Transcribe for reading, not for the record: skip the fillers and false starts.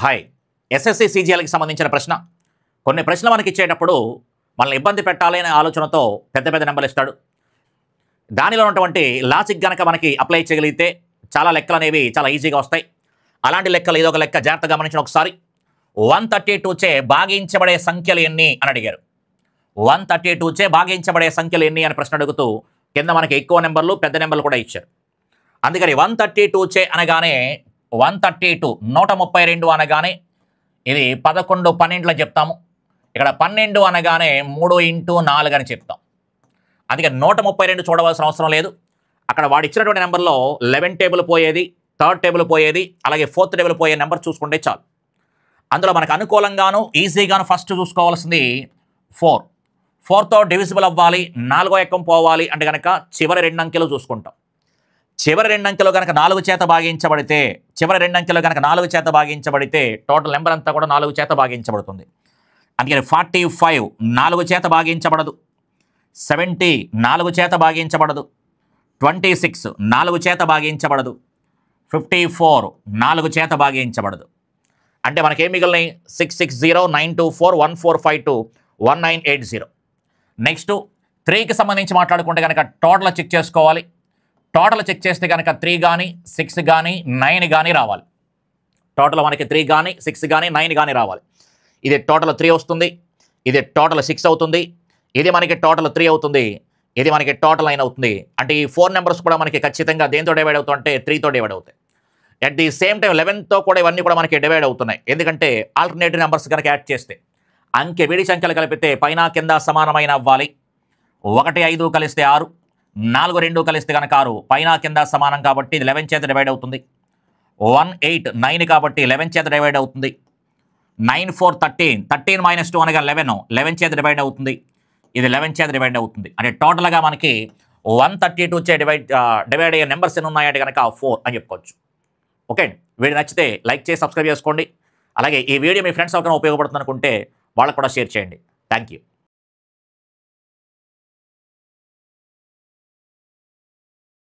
Hi SSC సీజీఎల్కి సంబంధించిన ప్రశ్న. కొన్ని ప్రశ్నలు మనకి ఇచ్చేటప్పుడు మనల్ని ఇబ్బంది పెట్టాలి అనే ఆలోచనతో పెద్ద పెద్ద నెంబర్లు ఇస్తాడు. దానిలో ఉన్నటువంటి లాజిక్ గనక మనకి అప్లై చేయగలిగితే చాలా లెక్కలు అనేవి చాలా ఈజీగా వస్తాయి. అలాంటి లెక్కలు ఏదో ఒక లెక్క జాగ్రత్తగా గమనించిన ఒకసారి. 132 చే భాగించబడే సంఖ్యలు ఎన్ని అని అడిగారు. 132 చే భాగించబడే సంఖ్యలు ఎన్ని అని ప్రశ్న అడుగుతూ కింద మనకి ఎక్కువ నెంబర్లు పెద్ద నెంబర్లు కూడా ఇచ్చారు. అందుకని 132 చే అనగానే 132 132 అనగానే ఇది 11 12 చెప్తాము. ఇక్కడ 12 అనగానే 3 × 4 అని చెప్తాం. అందుకే 132 చూడవలసిన అవసరం లేదు. అక్కడ వాడు ఇచ్చినటువంటి నెంబర్లో 11 టేబుల్ పోయేది, 3rd టేబుల్ పోయేది, అలాగే 4th టేబుల్ పోయే నెంబర్ చూసుకుంటే చాలు. అందులో మనకు అనుకూలంగాను ఈజీగాను ఫస్ట్ చూసుకోవాల్సింది 4. 4తో డివిజిబుల్ అవ్వాలి, 4వ ఎక్కం పోవాలి అంటే కనుక చివరి 2 అంకెలు చూసుకుంటాం. చివరి 2 అంకెలు కనుక 4 చేత భాగించబడితే టోటల్ నెంబర్ అంతా కూడా 4 చేత భాగించబడుతుంది. అందుకని 45 4 చేత భాగించబడదు, 70 4 చేత భాగించబడదు, 26 4 చేత భాగించబడదు, 54 4 చేత భాగించబడదు. అంటే మనకేం మిగిలినాయి 660 924 1452 1980. నెక్స్ట్ 3కి సంబంధించి మాట్లాడుకుంటే కనుక టోటల్ చెక్ చేసుకోవాలి. టోటల్ చెక్ చేస్తే కనుక 3 కానీ 6 కానీ 9 కానీ రావాలి. టోటల్ మనకి 3 కానీ 6 కానీ 9 కానీ రావాలి. ఇది టోటల్ 3 వస్తుంది, ఇది టోటల్ 6 అవుతుంది, ఇది మనకి టోటల్ 3 అవుతుంది, ఇది మనకి టోటల్ 9 అవుతుంది. అంటే ఈ 4 నెంబర్స్ కూడా మనకి ఖచ్చితంగా దేంతో డివైడ్ అవుతాయి అంటే 3తో డివైడ్ అవుతాయి. అట్ ది సేమ్ టైం 11తో కూడా ఇవన్నీ కూడా మనకి డివైడ్ అవుతున్నాయి. ఎందుకంటే ఆల్టర్నేటివ్ నెంబర్స్ కనుక యాడ్ చేస్తే అంకె విడి సంఖ్యలు కలిపితే పైన కింద సమానమైన అవ్వాలి. 1 5 కలిస్తే 6, 4 2 కలిస్తే కనుక 6, పైన కింద సమానం కాబట్టి ఇది 11 చేత డివైడ్ అవుతుంది. 1 8 9 కాబట్టి 11 చేత డివైడ్ అవుతుంది. 9 4 13 13 - 2 అనగా 11 చేత డివైడ్ అవుతుంది. ఇది 11 చేత డివైడ్ అవుతుంది. అంటే టోటల్గా మనకి 132 చే డివైడ్ అయ్యే నెంబర్స్ ఎన్ని ఉన్నాయంటే కనుక 4 అని చెప్పుకోవచ్చు. ఓకే అండి, వీడియో నచ్చితే లైక్ చేసి సబ్స్క్రైబ్ చేసుకోండి. అలాగే ఈ వీడియో మీ ఫ్రెండ్స్ ఎవరికైనా ఉపయోగపడుతుంది అనుకుంటే వాళ్ళకు కూడా షేర్ చేయండి. Thank you.